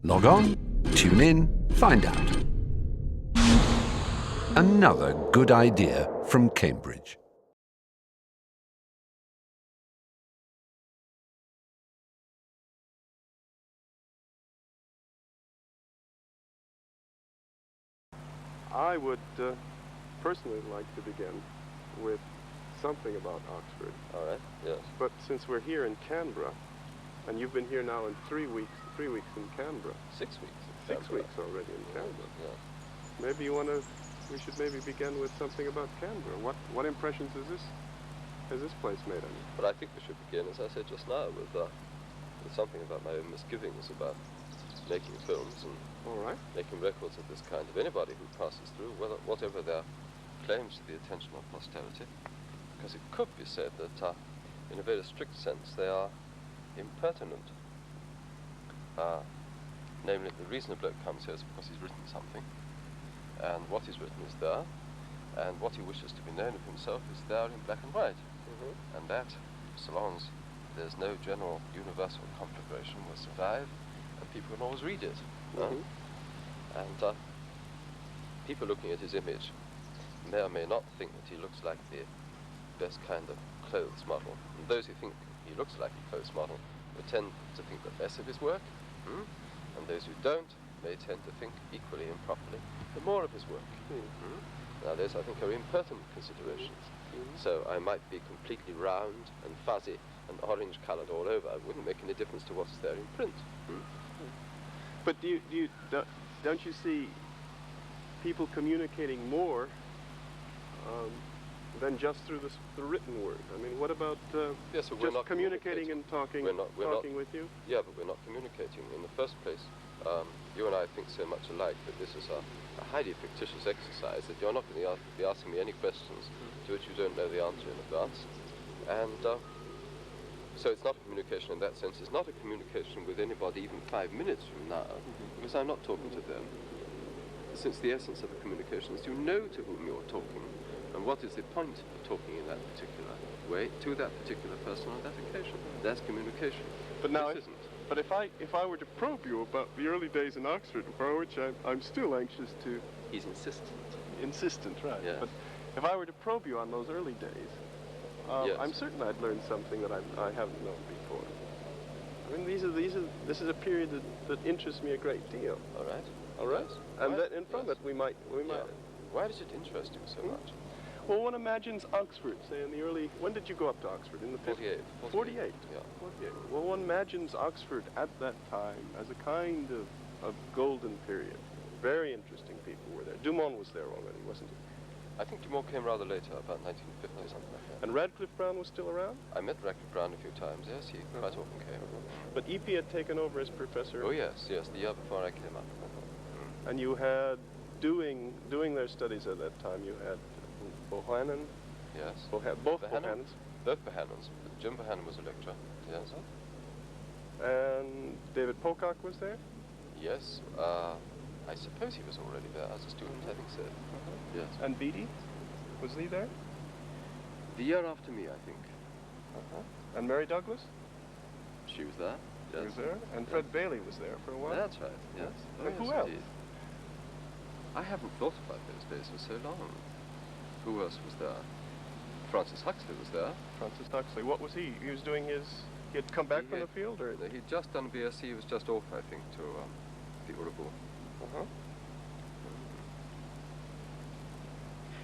Log on, tune in, find out. Another good idea from Cambridge. I would personally like to begin with something about Oxford. All right, yes. But since we're here in Canberra, and you've been here now in 3 weeks in Canberra. 6 weeks. 6 weeks already in Canberra. Yes. Maybe we should maybe begin with something about Canberra. What impressions has this place made on you? But I think we should begin, as I said just now, with something about my own misgivings about making films and All right. making records of this kind of anybody who passes through, whatever their claims to the attention of posterity. Because it could be said that, in a very strict sense, they are impertinent. Namely, the reason a bloke comes here is because he's written something, and what he's written is there, and what he wishes to be known of himself is there in black and white. Mm-hmm. And that, so long as there's no general universal conflagration, will survive, and people can always read it. Mm-hmm. And people looking at his image may or may not think that he looks like the best kind of clothes model. And those who think he looks like a clothes model will tend to think the less of his work, and those who don't may tend to think equally improperly the more of his work. Now those, I think, are impertinent considerations. So I might be completely round and fuzzy and orange-coloured all over. It wouldn't make any difference to what's there in print. But don't you see people communicating more than just through the written word? I mean, what about Yes, but we're just not communicating and talking, We're not with you? Yeah, but we're not communicating. In the first place, you and I think so much alike that this is a highly fictitious exercise, that you're not going to be asking me any questions to which you don't know the answer in advance. And so it's not a communication in that sense. It's not a communication with anybody even 5 minutes from now, because I'm not talking to them. Since the essence of a communication is to know to whom you're talking, and what is the point of talking in that particular way to that particular person on that occasion. That's communication. But now, this isn't. But if I were to probe you about the early days in Oxford, for which I'm still anxious to... He's insistent. Insistent, right. Yes. But if I were to probe you on those early days, yes. I'm certain I'd learn something that I haven't known before. I mean, this is a period that interests me a great deal. All right. All right? Yes. And Right. that in front Yes. of it we might... Yeah. Why does it interest you so much? Well, one imagines Oxford, say in the early... When did you go up to Oxford? In the 48. 48? Yeah. 48. Well, one imagines Oxford at that time as a kind of golden period. Very interesting people were there. Dumont was there already, wasn't he? I think Dumont came rather later, about 1950 or something like that. And Radcliffe Brown was still around? I met Radcliffe Brown a few times, yes, he quite often came. But E.P. had taken over as professor. Oh yes, the year before I came up. And you had, doing their studies at that time, you had Bohannon. Yes. Both Bohannon? Bohannons. Both Bohannons. Jim Bohannon was a lecturer, yes. And David Pocock was there? Yes, I suppose he was already there as a student, I think so. Yes. And Beattie? Was he there? The year after me, I think. And Mary Douglas? She was there. Yes. She was there? And Fred Bailey was there for a while? That's right, yes. Oh, And yes, who else? indeed. I haven't thought about those days for so long. Who else was there? Francis Huxley was there. Francis Huxley. What was he? He was doing his... He had come back from the field, or...? He'd just done BSc. He was just off, I think, to the Urubu.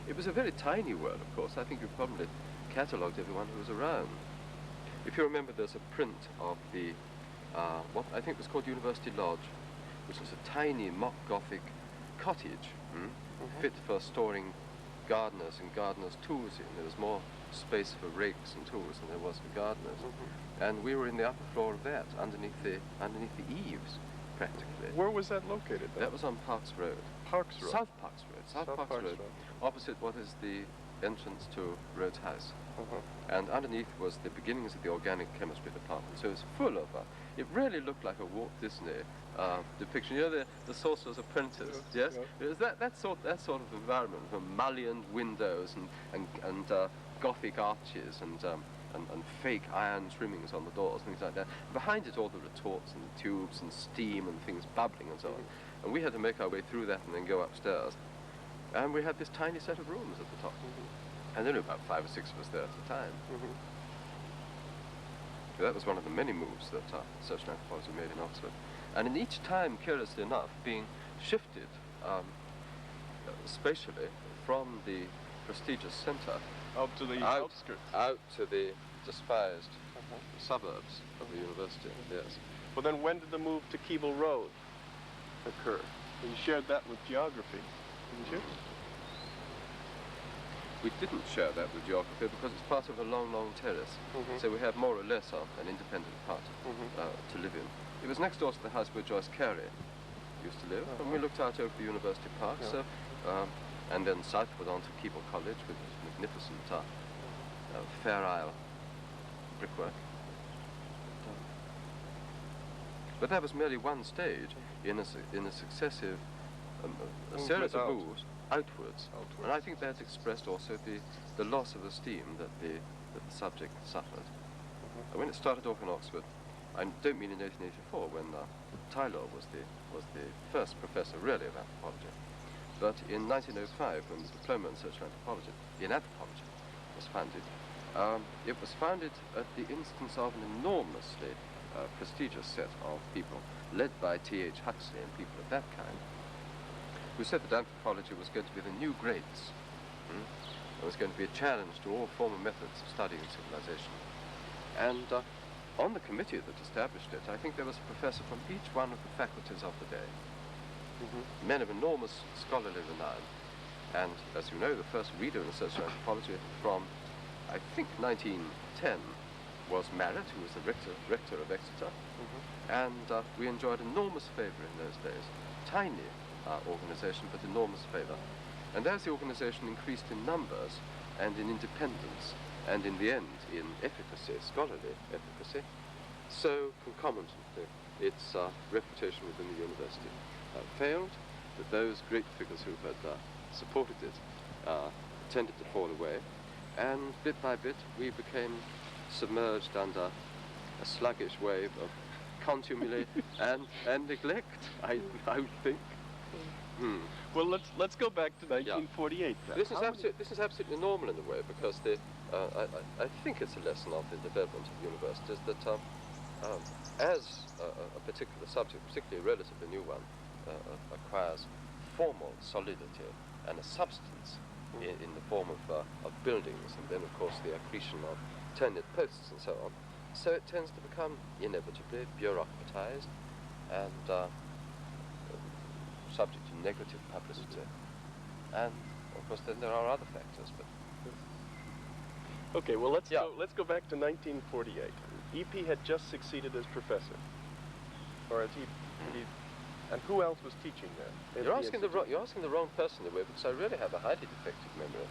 It was a very tiny world, of course. I think you probably catalogued everyone who was around. If you remember, there's a print of the, what I think was called University Lodge, which was a tiny mock Gothic cottage, fit for storing gardeners and gardeners' tools in. There was more space for rakes and tools than there was for gardeners. And we were in the upper floor of that, underneath the eaves, practically. Where was that located, though? That was on Parks Road. Parks Road? South Parks Road. South Parks Road. Opposite what is the entrance to Rhodes House. And underneath was the beginnings of the organic chemistry department. So it was full of, it really looked like a Walt Disney depiction. You know, the Sorcerer's Apprentice, yes? It was that sort of environment, with mullioned windows and Gothic arches and and fake iron trimmings on the doors, things like that. Behind it, all the retorts and the tubes and steam and things bubbling and so on. And we had to make our way through that and then go upstairs. And we had this tiny set of rooms at the top. And there were about 5 or 6 of us there at a time. So that was one of the many moves that social anthropology made in Oxford. And in each time, curiously enough, being shifted spatially from the prestigious centre Out to the outskirts. out to the despised suburbs of the university, yes. Well, then when did the move to Keble Road occur? You shared that with geography, didn't you? We didn't share that with geography because it's part of a long, long terrace. So we have more or less an independent part to live in. It was next door to the house where Joyce Carey used to live, and we looked out over the University Park, so, and then southward on to Keble College with its magnificent Fair Isle brickwork. But that was merely one stage in a successive a series of moves outwards. And I think that expressed also the loss of esteem that the subject suffered. When it started off in Oxford, I don't mean in 1884 when Tyler was the first professor really of anthropology, but in 1905 when the diploma in social anthropology was founded. It was founded at the instance of an enormously prestigious set of people led by T.H. Huxley and people of that kind, who said that anthropology was going to be the new grades. It was going to be a challenge to all former methods of studying civilization. And on the committee that established it, I think there was a professor from each one of the faculties of the day. Men of enormous scholarly renown. And as you know, the first reader in social anthropology from, I think, 1910 was Marrett, who was the rector of Exeter. And we enjoyed enormous favour in those days. Tiny organisation, but enormous favour. And as the organisation increased in numbers and in independence, and in the end in efficacy, scholarly efficacy, so concomitantly its reputation within the university failed, that those great figures who had supported it tended to fall away, and bit by bit we became submerged under a sluggish wave of contumely and neglect, I would think. Well, let's go back to 1948 then. This is absolutely normal in a way, because I think it's a lesson of the development of universities that as a particular subject, particularly a relatively new one, acquires formal solidity and a substance in the form of buildings, and then of course the accretion of tenured posts and so on, so it tends to become inevitably bureaucratized and subject to negative publicity. And of course then there are other factors, but okay, well let's go back to 1948. EP had just succeeded as professor, or as he and who else was teaching there? You're asking the wrong person in a way, because I really have a highly defective memory.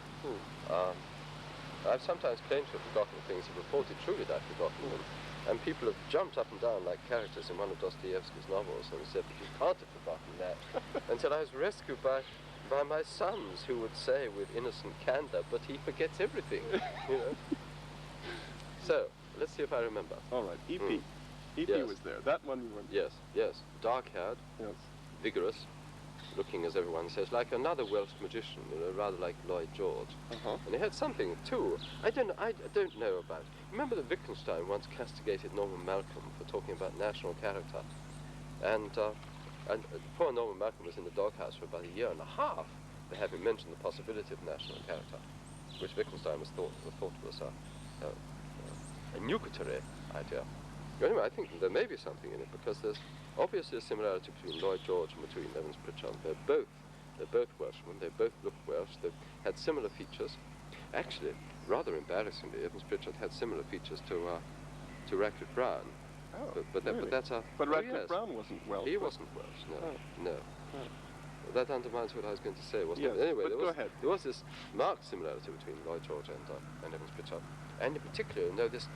I've sometimes claimed to have forgotten things and reported truly that I've forgotten them. And people have jumped up and down like characters in one of Dostoevsky's novels and said, but you can't have forgotten that. Until I was rescued by my sons, who would say with innocent candor, but he forgets everything, you know. So, let's see if I remember. All right, EP. EP Yes. was there. That one you were. Yes. Dark-haired, Yes. vigorous, looking, as everyone says, like another Welsh magician, you know, rather like Lloyd George. And he had something too. I don't know about. Remember that Wittgenstein once castigated Norman Malcolm for talking about national character, and poor Norman Malcolm was in the doghouse for about a year and a half for having mentioned the possibility of national character, which Wittgenstein was thought was a nugatory idea. Anyway, I think there may be something in it, because there's obviously a similarity between Lloyd George and between Evans Pritchard. They're both Welshmen. They both look Welsh. They had similar features. Actually, rather embarrassingly, Evans Pritchard had similar features to Radcliffe Brown. Oh, But that's a. But Radcliffe yes. Brown wasn't Welsh. He wasn't Welsh. No. Oh. That undermines what I was going to say, wasn't Yes, it? Anyway, but go ahead. There was this marked similarity between Lloyd George and Evans Pritchard, and in particular, you know, this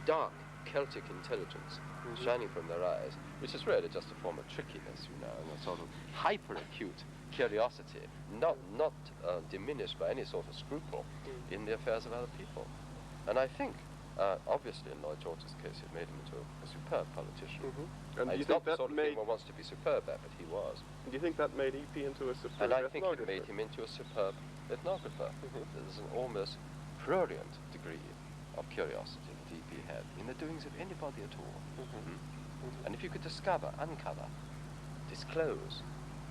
dark Celtic intelligence shining from their eyes, which is really just a form of trickiness, you know, and a sort of hyper-acute curiosity, not diminished by any sort of scruple in the affairs of other people. And I think Obviously, in Lloyd George's case, it made him into a superb politician. And do you He's think not the that sort of made... thing one wants to be superb at, but he was. Do you think that made EP into a superb And I think it ethnographer? made him into a superb ethnographer. There's an almost prurient degree of curiosity that EP had in the doings of anybody at all. And if you could discover, uncover, disclose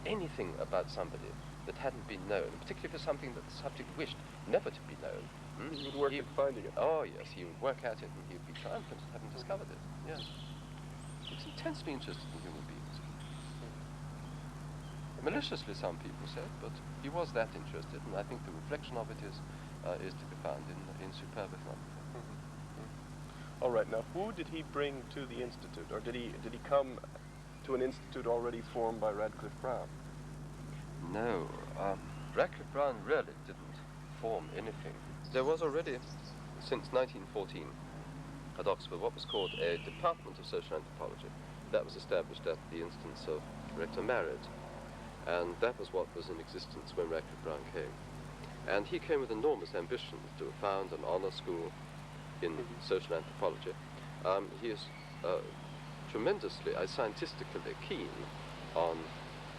anything about somebody that hadn't been known, particularly for something that the subject wished never to be known, He would work at finding it. oh yes, he would work at it and he would be triumphant at having discovered it. Yes. He was intensely interested in human beings. Maliciously, some people said, but he was that interested, and I think the reflection of it is to be found in superb ethnography. All right. Now, who did he bring to the institute, or did he come to an institute already formed by Radcliffe Brown? No, Radcliffe Brown really didn't form anything. There was already, since 1914, at Oxford, what was called a Department of Social Anthropology. That was established at the instance of Rector Marriott, and that was what was in existence when Radcliffe Brown came. And he came with enormous ambitions to found an honor school in social anthropology. He is tremendously, scientifically keen on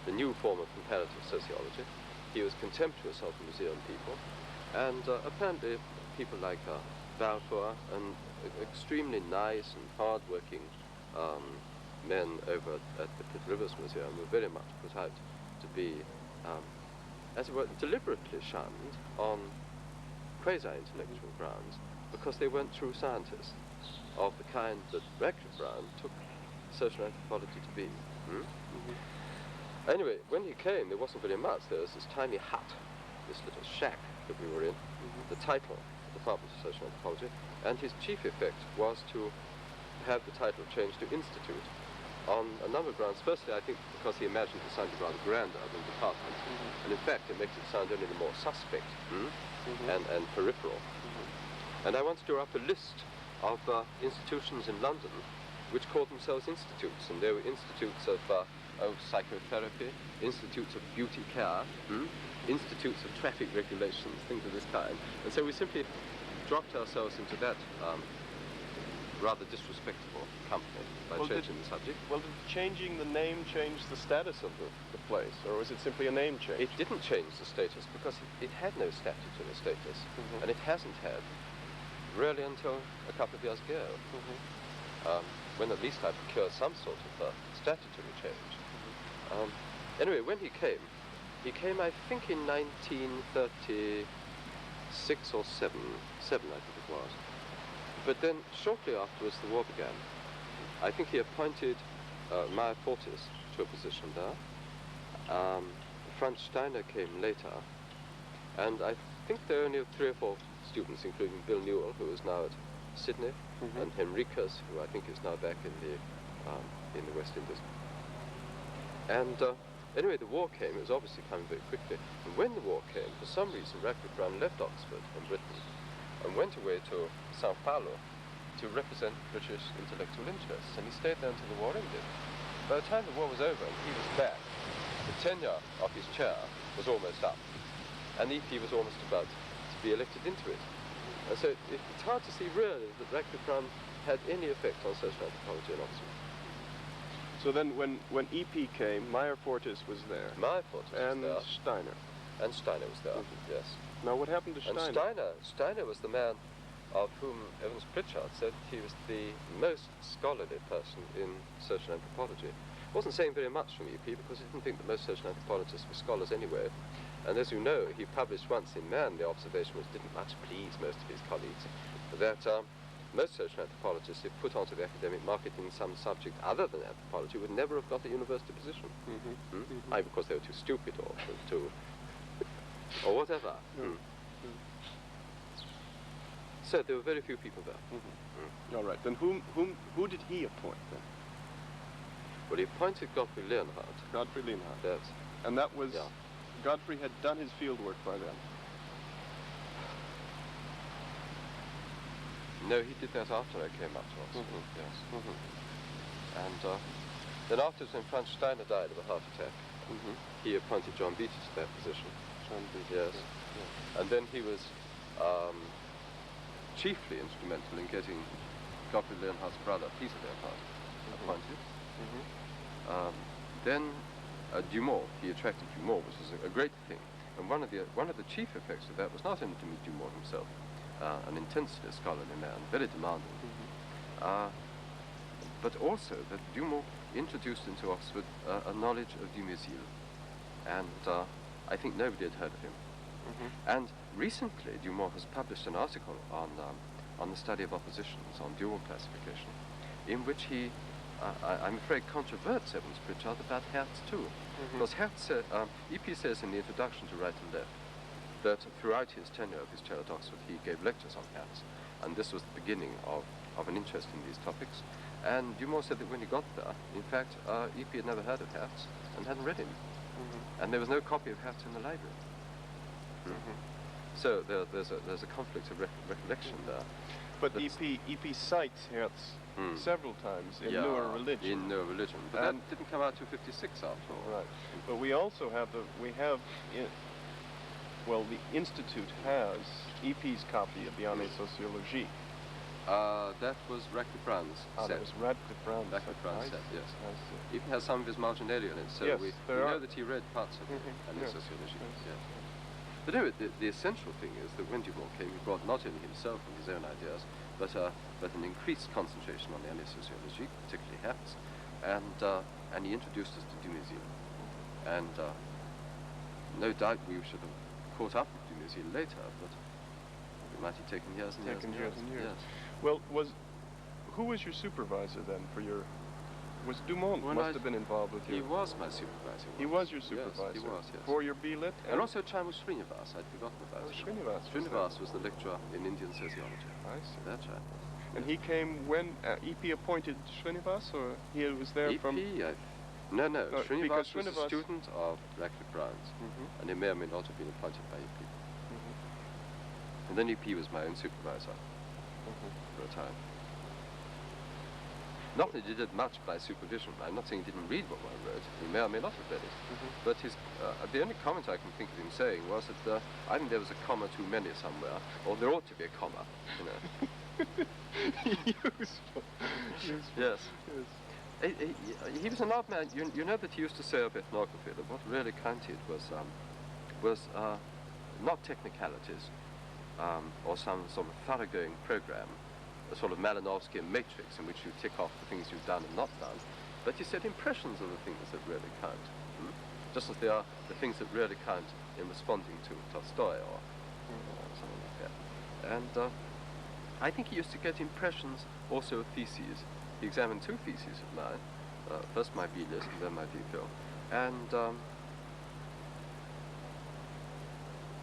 the new form of comparative sociology. He was contemptuous of museum people, and apparently people like Balfour and extremely nice and hard-working men over at the Pitt Rivers Museum were very much put out to be, as it were, deliberately shunned on quasi-intellectual grounds because they weren't true scientists of the kind that Radcliffe Brown took social anthropology to be. Anyway, when he came, there wasn't very much. There was this tiny hut, this little shack that we were in, the title, Department of Social Anthropology, and his chief effect was to have the title changed to Institute on a number of grounds. Firstly, I think because he imagined it sounded rather grander than department, and in fact it makes it sound only the more suspect and peripheral. And I once drew up a list of institutions in London which called themselves institutes, and they were institutes of psychotherapy, institutes of beauty care, institutes of traffic regulations, things of this kind. And so we simply dropped ourselves into that rather disrespectable company by changing the subject. Well, did changing the name change the status of the place, or was it simply a name change? It didn't change the status because it had no statutory status, and it hasn't had really until a couple of years ago, when at least I procured some sort of statutory change. Anyway, when he came, I think in 1936 or 7 I think it was. But then shortly afterwards the war began. I think he appointed Meyer Fortis to a position there. Franz Steiner came later, and I think there are only 3 or 4 students, including Bill Newell, who is now at Sydney, and Henricus, who I think is now back in the West Indies. And anyway, the war came. It was obviously coming very quickly. And when the war came, for some reason, Radcliffe Brown left Oxford and Britain and went away to Sao Paulo to represent British intellectual interests. And he stayed there until the war ended. By the time the war was over and he was back, the tenure of his chair was almost up. And EP was almost about to be elected into it. And so it's hard to see really that Radcliffe Brown had any effect on social anthropology in Oxford. So then when EP came, Meyer Fortis was there. Meyer Fortis and was there. Steiner. And Steiner was there, yes. Now what happened to Steiner? And Steiner was the man of whom Evans Pritchard said he was the most scholarly person in social anthropology. Wasn't saying very much from EP because he didn't think that most social anthropologists were scholars anyway. And as you know, he published once in Man the observation which didn't much please most of his colleagues, that most social anthropologists, if put onto the academic market in some subject other than anthropology, would never have got a university position. Either because they were too stupid or too... or whatever. So there were very few people there. All right. Then who did he appoint then? Well, he appointed Godfrey Leonhardt. Godfrey Leonhardt. Yes. And that was... Yeah. Godfrey had done his field work by then. No, he did that after I came up to Oxford, yes. And then afterwards, when Franz Steiner died of a heart attack, he appointed John Beattie to that position. John Beattie, yes. And then he was chiefly instrumental in getting Gottfried Leonhardt's brother, Peter Leonhardt, appointed. Then Dumont, he attracted Dumont, which was a great thing. And one of the chief effects of that was not only to meet Dumont himself, an intensely scholarly man, very demanding, but also that Dumont introduced into Oxford a knowledge of Dumézil, and I think nobody had heard of him. And recently, Dumont has published an article on the study of oppositions, on dual classification, in which he, I'm afraid, controverts Evans Pritchard about Hertz too. Because Hertz, EP says in the introduction to Right and Left that throughout his tenure of his chair at Oxford, he gave lectures on Hertz, and this was the beginning of an interest in these topics. And Dumont said that when he got there, in fact, EP had never heard of Hertz and hadn't read him, and there was no copy of Hertz in the library. So there's a conflict of recollection there. But EP cites Hertz several times in Newer Religion. In Newer Religion, but that didn't come out till '56 after all. Right. But we also have the Institute has EP's copy of the Année Sociologique. That was Radcliffe Brown's set. That was Radcliffe Brown's set, yes. He even has some of his marginalia in it, so yes, we know that he read parts of Année Sociologique. Yes. But no, the essential thing is that when Dumont came, he brought not only himself and his own ideas, but an increased concentration on the Année Sociologique, particularly Hertz, and he introduced us to Dumézil. And no doubt we should have caught up with Dumézil later, but it might have taken years and years and years. Yes. Well, who was your supervisor then for your? Was Dumont must have been involved with you? He was my supervisor. He was your supervisor. Yes, he was. Yes. For your B.Lit. And also at time was Srinivas. I'd forgotten about him. Srinivas was the lecturer in Indian sociology. I see. That's right. And he came when EP appointed Srinivas, or he was there from? No. Srinivas was a student of Radcliffe Brown's, and he may or may not have been appointed by EP. And then EP was my own supervisor for a time. Not that he did much by supervision. I'm not saying he didn't read what I wrote. He may or may not have read it. But the only comment I can think of him saying was that I think there was a comma too many somewhere, or there ought to be a comma, you know. Useful. Yes. He was an odd man. You know that he used to say of ethnography that what really counted was not technicalities or some sort of thoroughgoing program, a sort of Malinowskian matrix in which you tick off the things you've done and not done, but he said impressions are the things that really count, just as they are the things that really count in responding to Tolstoy or something like that. And I think he used to get impressions also of theses. He examined 2 theses of mine, first my B.Lit and then my D.Phil. And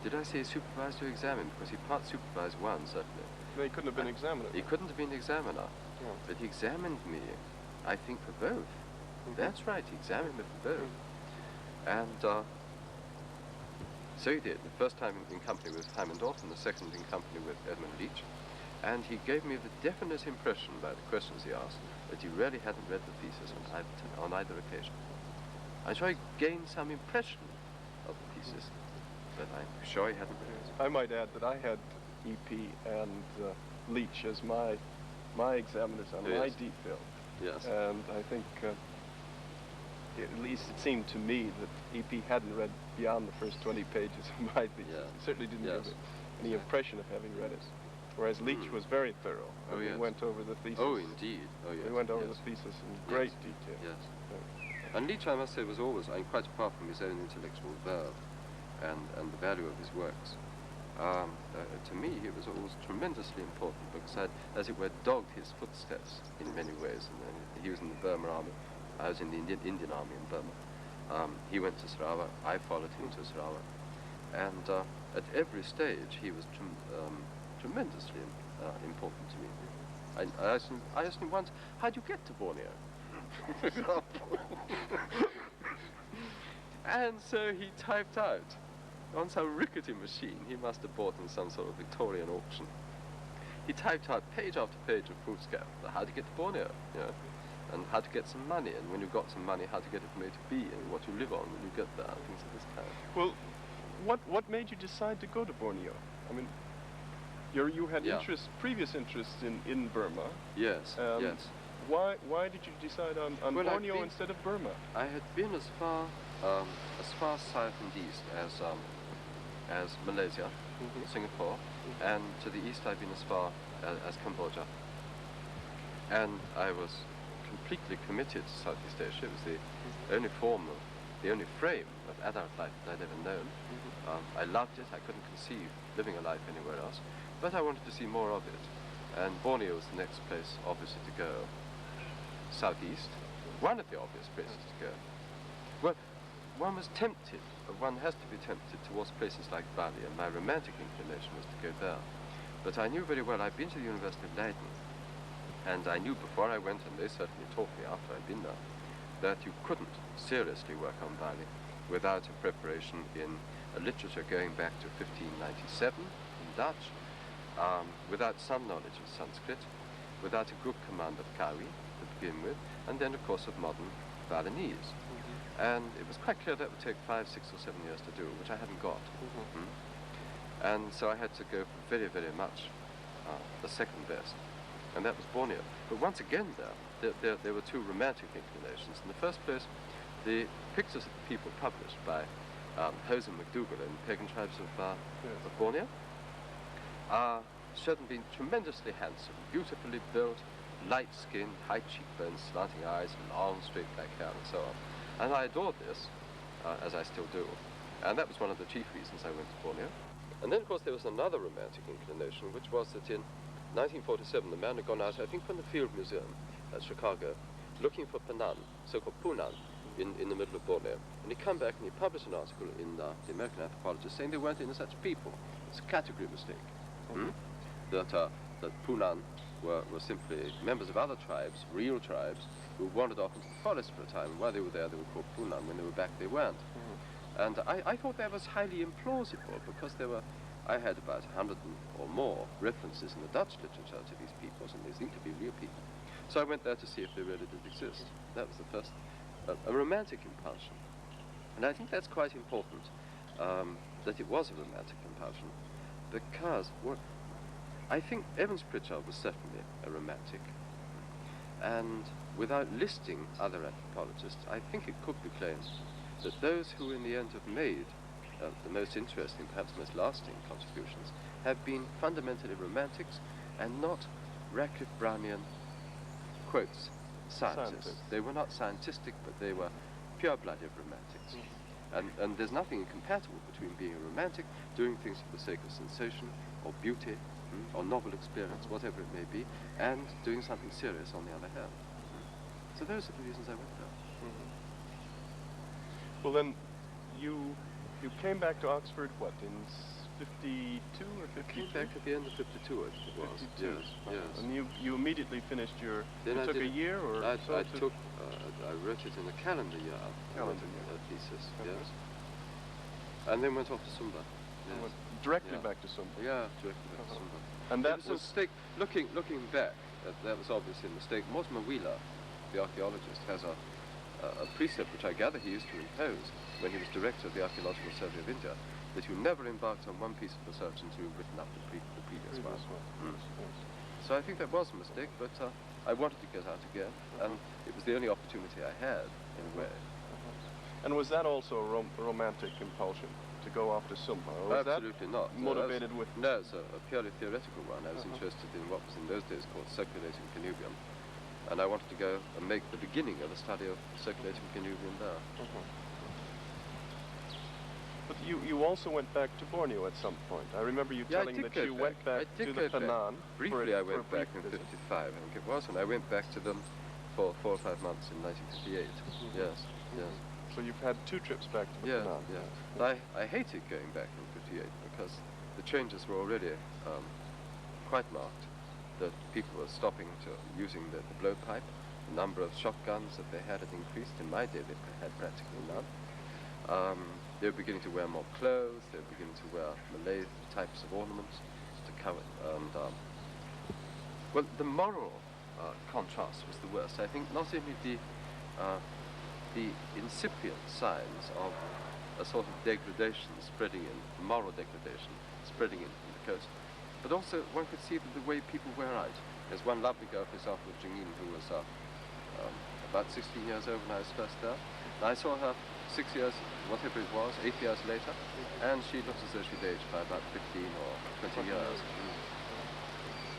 did I say supervised or examined? Because he part supervised one, certainly. They couldn't have been examiner. He couldn't have been examiner, but he examined me, I think, for both. That's right, he examined me for both. And so he did, the first time in company with Hammondorf and the second in company with Edmund Leach. And he gave me the definite impression by the questions he asked that he really hadn't read the thesis on either occasion. I'm sure he gained some impression of the thesis, but I'm sure he hadn't read it. I might add that I had EP and Leach as my examiners on my D.Phil. Yes. And I think, at least it seemed to me that EP hadn't read beyond the first 20 pages of my thesis. He certainly didn't give it any impression of having read it. Whereas Leach was very thorough. We went over the thesis. Oh, indeed. Oh, yes. We went over the thesis in great detail. Yes. And Leach, I must say, was always, quite apart from his own intellectual verve and the value of his works, to me, he was always tremendously important because I, as it were, dogged his footsteps in many ways. And he was in the Burma army. I was in the Indian army in Burma. He went to Sarawak. I followed him to Sarawak. And at every stage, he was tremendously important to me. I asked him once, how'd you get to Borneo? For example. And so he typed out on some rickety machine he must have bought in some sort of Victorian auction. He typed out page after page of foolscap, how to get to Borneo, and how to get some money, and when you've got some money, how to get it from A to B, and what you live on when you get there, and things of this kind. Well, what made you decide to go to Borneo? I mean, You had Yeah. previous interests in Burma. Yes, yes. Why did you decide on Well, Borneo instead of Burma? I had been as far south and east as Malaysia, Singapore, and to the east I've been as far as Cambodia. And I was completely committed to Southeast Asia. It was the only the only frame of adult life that I'd ever known. I loved it. I couldn't conceive living a life anywhere else, but I wanted to see more of it. And Borneo was the next place, obviously, to go. Southeast, one of the obvious places to go. Well, one was tempted, but one has to be tempted towards places like Bali, and my romantic inclination was to go there. But I knew very well, I'd been to the University of Leiden, and I knew before I went, and they certainly taught me after I'd been there, that you couldn't seriously work on Bali without a preparation in a literature going back to 1597 in Dutch, without some knowledge of Sanskrit, without a good command of Kawi to begin with, and then of course of modern Balinese. And it was quite clear that would take 5, 6 or 7 years to do, which I hadn't got. And so I had to go for very, very much the second best, and that was Borneo. But once again there were two romantic inclinations. In the first place, the pictures of the people published by Hose and McDougall in Pagan Tribes of Borneo showed them being tremendously handsome, beautifully built, light-skinned, high cheekbones, slanting eyes, long, straight black hair, and so on. And I adored this, as I still do. And that was one of the chief reasons I went to Borneo. And then, of course, there was another romantic inclination, which was that in 1947, the man had gone out, I think, from the Field Museum at Chicago, looking for Penan, so-called Punan, in the middle of Borneo. And he came back and he published an article in the American Anthropologist saying there weren't any such people. It's a category mistake. That Punan were simply members of other tribes, real tribes, who wandered off into the forest for a time, and while they were there they were called Punan, when they were back they weren't. And I thought that was highly implausible, because I had about 100 or more references in the Dutch literature to these peoples, and they seemed to be real people. So I went there to see if they really did exist. That was the first, a romantic impulsion. And I think that's quite important, that it was a romantic impulsion, because I think Evans Pritchard was certainly a romantic. And without listing other anthropologists, I think it could be claimed that those who in the end have made the most interesting, perhaps most lasting contributions have been fundamentally romantics and not Radcliffe Brownian, quotes, scientists. They were not scientistic, but they were pure-blooded romantics. And there's nothing incompatible between being a romantic, doing things for the sake of sensation or beauty or novel experience, whatever it may be, and doing something serious on the other hand. So those are the reasons I went there. Well, then you came back to Oxford, what, in 52 or 52? I came back at the end of 52, I think it was. 52. Yes. And you immediately finished your, then you took a year or I so? I wrote it in a calendar year. Thesis, yes. And then went off to Sumba. Yes. Went directly back to Sumba. Yeah, directly back to Sumba. And that was a mistake. Looking back, that was obviously a mistake. Mortimer Wheeler, the archaeologist, has a precept which I gather he used to impose when he was director of the Archaeological Survey of India, that you never embarked on one piece of research until you've written up the previous one. So I think that was a mistake, but I wanted to get out again, and it was the only opportunity I had, in a way. And was that also a romantic impulsion, to go off to Sumba? Or was Absolutely not. Motivated with... No, it's a purely theoretical one. I was interested in what was in those days called circulating connubium. And I wanted to go and make the beginning of a study of circulating connubium there. But you also went back to Borneo at some point. I remember you telling that you went back to the Penan. Briefly, I went back in 55, I think it was, and I went back to them for 4 or 5 months in 1958. Yes. So you've had 2 trips back to the Penan. Yeah. I hated going back in 58 because the changes were already quite marked. That people were stopping to using the blowpipe. The number of shotguns that they had increased. In my day, they had practically none. They were beginning to wear more clothes. They were beginning to wear Malay types of ornaments to cover. And well, the moral contrast was the worst. I think not only the incipient signs of a sort of degradation spreading in, moral degradation spreading in from the coast, but also one could see the way people wear out. There's one lovely girl, for example, Jingyin, who was about 16 years old when I was first there. And I saw her 6 years, whatever it was, 8 years later, and she looks as though she'd aged by about 15 or 20 years.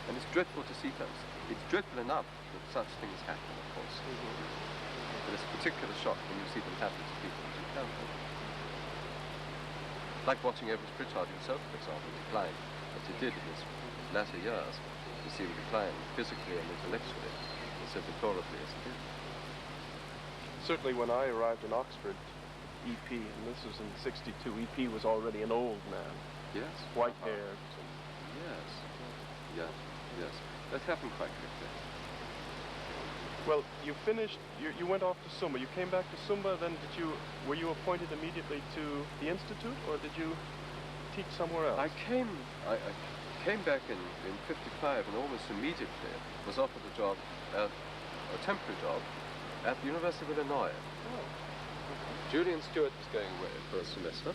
And it's dreadful to see things. It's dreadful enough that such things happen, of course. But it's a particular shock when you see them happen to people as you can. Like watching Everest Pritchard himself, for example, decline, as he did in his latter years. You see him decline physically and intellectually, and so deplorably as he did. Certainly when I arrived in Oxford, EP, and this was in '62, EP was already an old man. Yes. White-haired. Yes. Yeah. Yes. That happened quite quickly. Well, you finished, you went off to Sumba. You came back to Sumba, then were you appointed immediately to the Institute, or did you teach somewhere else? I came back in '55 and almost immediately was offered a job, a temporary job, at the University of Illinois. Oh. Julian Stewart was going away for a semester,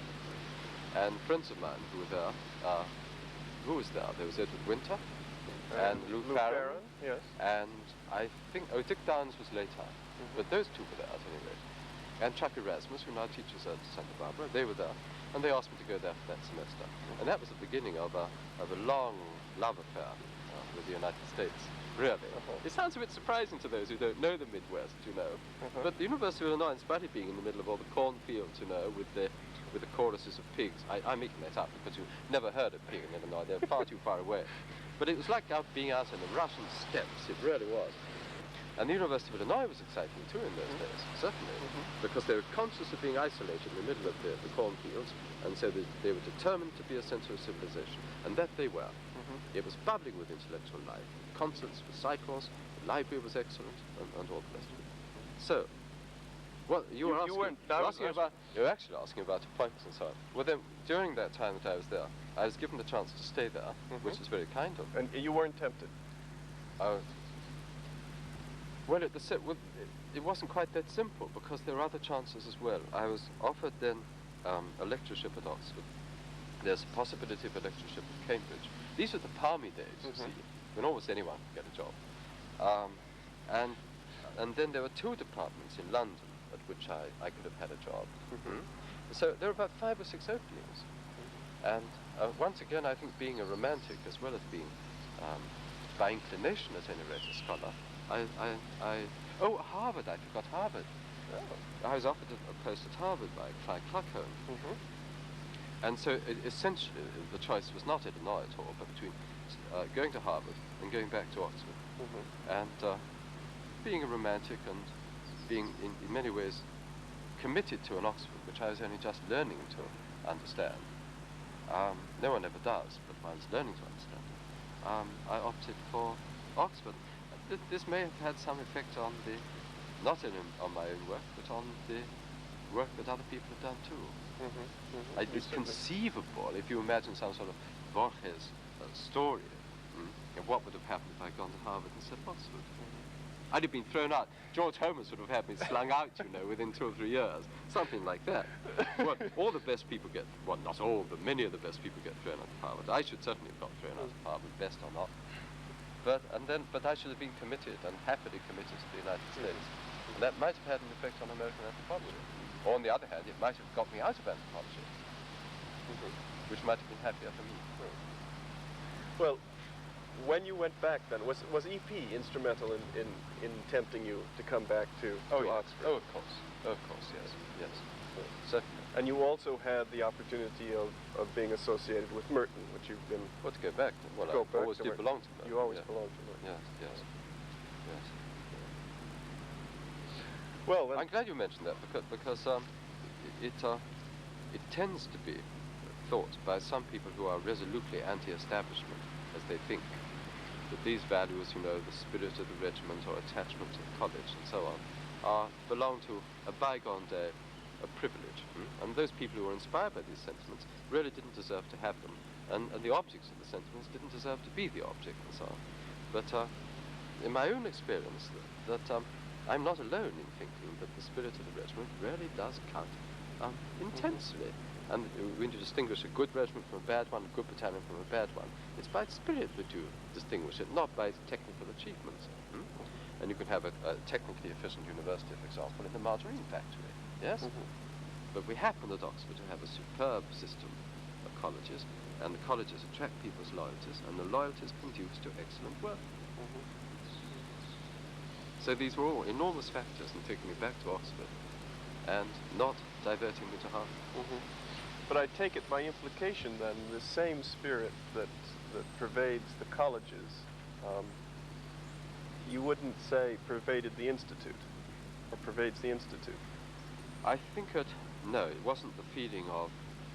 and friends of mine who were there, who was there? There was Edward Winter, and Lou Farron, yes. and I think, Dick Downs was later, but those two were there at any rate. And Chuck Erasmus, who now teaches at Santa Barbara, they were there, and they asked me to go there for that semester. And that was the beginning of a long love affair with the United States, really. It sounds a bit surprising to those who don't know the Midwest, you know. But the University of Illinois, in spite of being in the middle of all the cornfields, you know, with the choruses of pigs, I'm making that up because you've never heard of pig in Illinois, they're far too far away. But it was like being out in the Russian steppes, it really was. And the University of Illinois was exciting too in those days, certainly, because they were conscious of being isolated in the middle of the cornfields, and so they were determined to be a centre of civilization, and that they were. It was bubbling with intellectual life, concerts, recitals, the library was excellent, and all the rest of it. So, well, you were actually asking about appointments and so on. Well then, during that time that I was there, I was given the chance to stay there, which was very kind of me. And you weren't tempted? Well, it wasn't quite that simple, because there were other chances as well. I was offered then a lectureship at Oxford. There's a possibility of a lectureship at Cambridge. These were the palmy days, you see, when almost anyone could get a job. And then there were 2 departments in London at which I could have had a job. So there were about 5 or 6 openings. And once again, I think being a romantic as well as being, by inclination at any rate, a scholar, Harvard, I forgot Harvard. I was offered a post at Harvard by Clyde Cluckhone. And so essentially the choice was not Illinois at all, but between going to Harvard and going back to Oxford. And being a romantic and being in many ways committed to an Oxford, which I was only just learning to understand. No one ever does, but I was learning to understand. I opted for Oxford. This may have had some effect on not only on my own work, but on the work that other people have done too. It's conceivable, if you imagine some sort of Borges story, of what would have happened if I'd gone to Harvard instead of Oxford. I'd have been thrown out. George Holmes would have had me slung out, you know, within 2 or 3 years. Something like that. Well, all the best people get, well, not all, but many of the best people get thrown out of Harvard. I should certainly have got thrown out of Harvard, best or not. But I should have been committed, and happily committed to the United States. And that might have had an effect on American anthropology. Or on the other hand, it might have got me out of anthropology, which might have been happier for me. Well, when you went back then, was EP instrumental in tempting you to come back to Oxford? Oh, of course, yes, certainly. And you also had the opportunity of being associated with Merton, which you've been... Well, to go back to, well, I always did belong to Merton. You always belonged to Merton. Yes. Well, then, I'm glad you mentioned that, because it tends to be thought by some people who are resolutely anti-establishment, as they think, that these values, you know, the spirit of the regiment or attachment to the college and so on, belong to a bygone day, a privilege. And those people who were inspired by these sentiments really didn't deserve to have them. And the objects of the sentiments didn't deserve to be the object and so on. But in my own experience, that I'm not alone in thinking that the spirit of the regiment really does count intensely. And we need to distinguish a good regiment from a bad one, a good battalion from a bad one. It's by its spirit that you distinguish it, not by its technical achievements. And you can have a technically efficient university, for example, in the margarine factory, yes? But we happen at Oxford to have a superb system of colleges, and the colleges attract people's loyalties, and the loyalties conduce to excellent work. So these were all enormous factors in taking me back to Oxford and not diverting me to Harvard. But I take it by implication then, the same spirit that pervades the colleges, you wouldn't say pervaded the Institute, or pervades the Institute. I think no, it wasn't the feeling of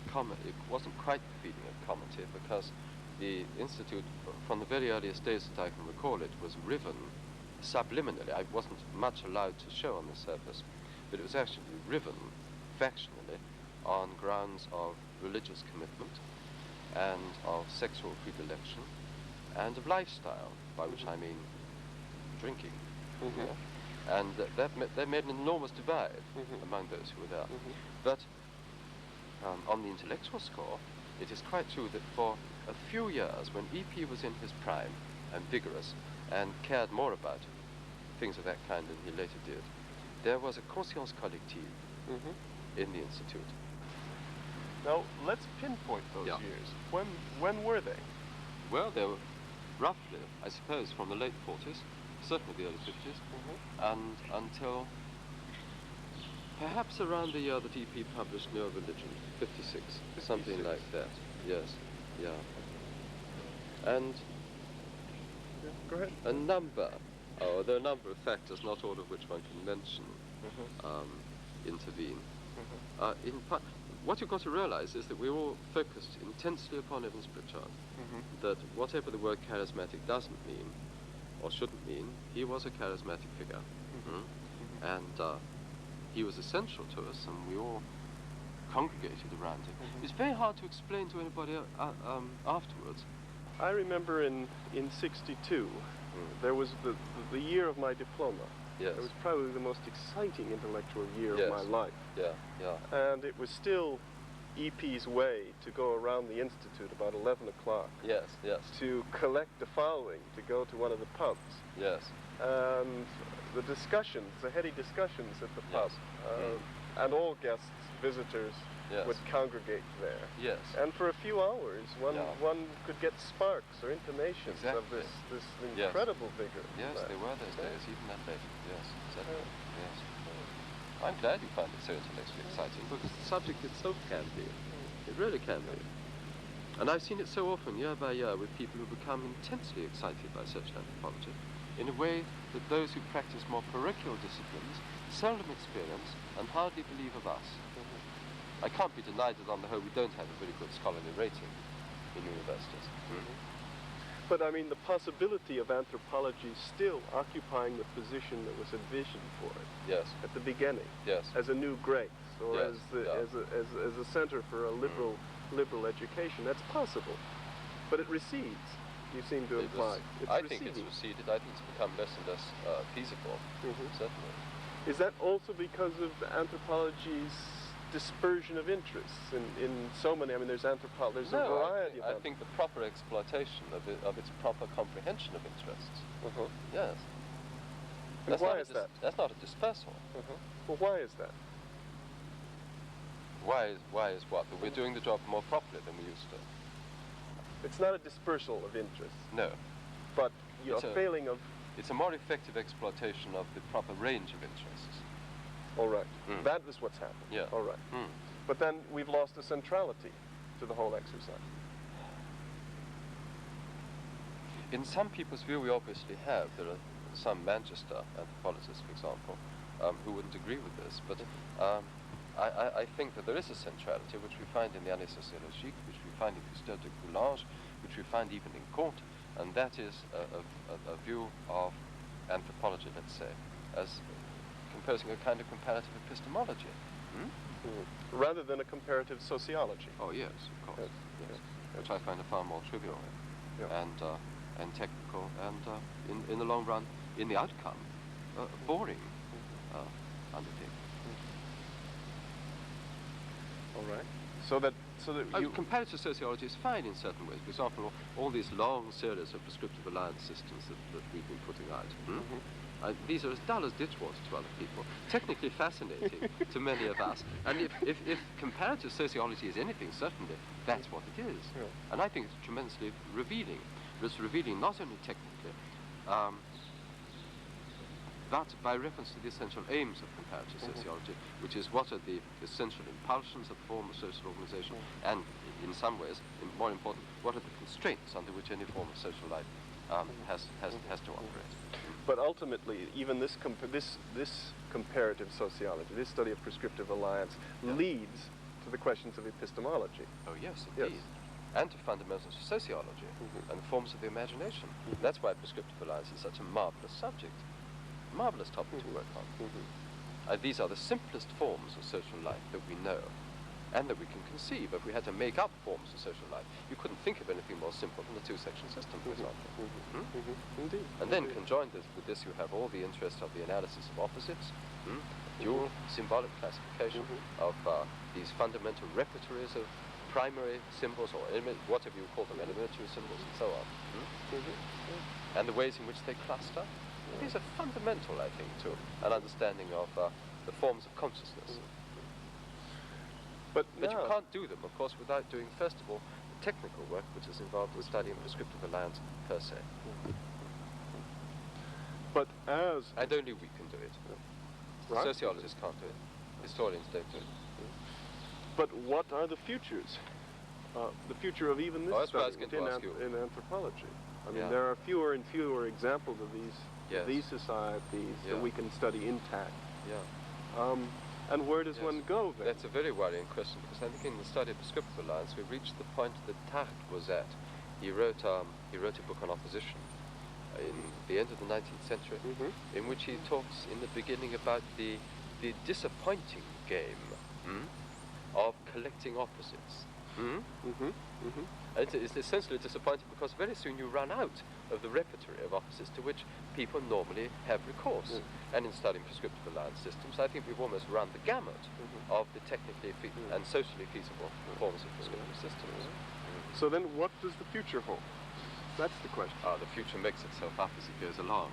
it wasn't quite the feeling of comity, because the Institute, from the very earliest days that I can recall it, was riven subliminally. I wasn't much allowed to show on the surface, but it was actually riven factionally on grounds of religious commitment and of sexual predilection and of lifestyle, by which I mean drinking. And that made an enormous divide among those who were there. But on the intellectual score, it is quite true that for a few years, when EP was in his prime and vigorous and cared more about things of that kind than he later did, there was a conscience collective in the Institute. Now, let's pinpoint those years. When were they? Well, they were roughly, I suppose, from the late 40s, certainly the early 50s, and until perhaps around the year that EP published No Religion, 56, something like that. Yes, yeah. And go ahead. there are a number of factors, not all of which one can mention, intervene. In part, what you've got to realize is that we're all focused intensely upon Evans Pritchard, that whatever the word charismatic doesn't mean, or shouldn't mean, he was a charismatic figure. And he was essential to us, and we all congregated around him. It's very hard to explain to anybody afterwards. I remember in 62, there was the year of my diploma. Yes. It was probably the most exciting intellectual year of my life. Yeah. And it was still EP's way to go around the Institute about 11 o'clock. Yes. To collect the following, to go to one of the pubs. Yes. And the discussions, the heady discussions at the pub. And all guests, visitors, would congregate there. Yes. And for a few hours, one could get sparks or intimations of this incredible vigor. Yes, there were those days, even that late. Yes, exactly. Yes. I'm glad you find it so intellectually exciting, because the subject itself can be. It really can be. And I've seen it so often, year by year, with people who become intensely excited by social anthropology, in a way that those who practice more parochial disciplines seldom experience and hardly believe of us. I can't be denied that on the whole we don't have a very good scholarly rating in universities. But I mean, the possibility of anthropology still occupying the position that was envisioned for it. Yes. At the beginning. Yes. As a new grace, or Yes. as a center for a liberal education. That's possible. But it recedes, you seem to imply. I think it's receded. I think it's become less and less feasible, certainly. Is that also because of anthropology's dispersion of interests in so many? I mean, there's a variety of. I think the proper exploitation of its proper comprehension of interests. Yes. And why is that? That's not a dispersal. Well, why is that? Why is what? That we're doing the job more properly than we used to. It's not a dispersal of interests. No. But you're failing of. It's a more effective exploitation of the proper range of interests. All right. That is what's happened. Yeah. All right. But then we've lost the centrality to the whole exercise. In some people's view, we obviously have. There are some Manchester anthropologists, for example, who wouldn't agree with this. But I think that there is a centrality, which we find in the Année sociologique, which we find in Gustave de Coulanges, which we find even in Comte, and that is a view of anthropology, let's say, as composing a kind of comparative epistemology. Rather than a comparative sociology. Oh yes, of course. Yes. Which I find a far more trivial and technical and in the long run, in the outcome, boring undertaking. right. So that you... Comparative sociology is fine in certain ways. For example, all these long series of prescriptive alliance systems that we've been putting out. These are as dull as ditch water to other people, technically fascinating to many of us. And if comparative sociology is anything, certainly that's what it is. Yeah. And I think it's tremendously revealing. It's revealing not only technically, but by reference to the essential aims of comparative sociology, which is what are the essential impulsions of the form of social organization, and in some ways, more important, what are the constraints under which any form of social life has to operate. But ultimately, even this comparative sociology, this study of prescriptive alliance, leads to the questions of epistemology. Oh yes, indeed. Yes. And to fundamentals of sociology and the forms of the imagination. That's why prescriptive alliance is such a marvelous subject. Marvelous topic to work on. These are the simplest forms of social life that we know and that we can conceive. If we had to make up forms of social life, you couldn't think of anything more simple than the two-section system, for example. Indeed. And then conjoined with this, you have all the interest of the analysis of opposites, dual symbolic classification of these fundamental repertories of primary symbols, or whatever you call them, elementary symbols, and so on. And the ways in which they cluster. These are fundamental, I think, to an understanding of the forms of consciousness. But you can't do them, of course, without doing, first of all, the technical work which is involved in studying prescriptive alliance per se. But as... And only we can do it. Right. Sociologists can't do it. Historians don't do it. But what are the futures? The future of even this study in anthropology. I mean, there are fewer and fewer examples of these societies that we can study intact. And where does one go then? That's a very worrying question, because I think in the study of prescriptive alliance we've reached the point that Tarde was at. He wrote a book on opposition in the end of the 19th century, in which he talks in the beginning about the disappointing game of collecting opposites. And it's essentially disappointing because very soon you run out of the repertory of opposites to which people normally have recourse. And in studying prescriptive alliance systems, I think we've almost run the gamut of the technically and socially feasible forms of prescriptive systems. So then what does the future hold? That's the question. The future makes itself up as it goes along.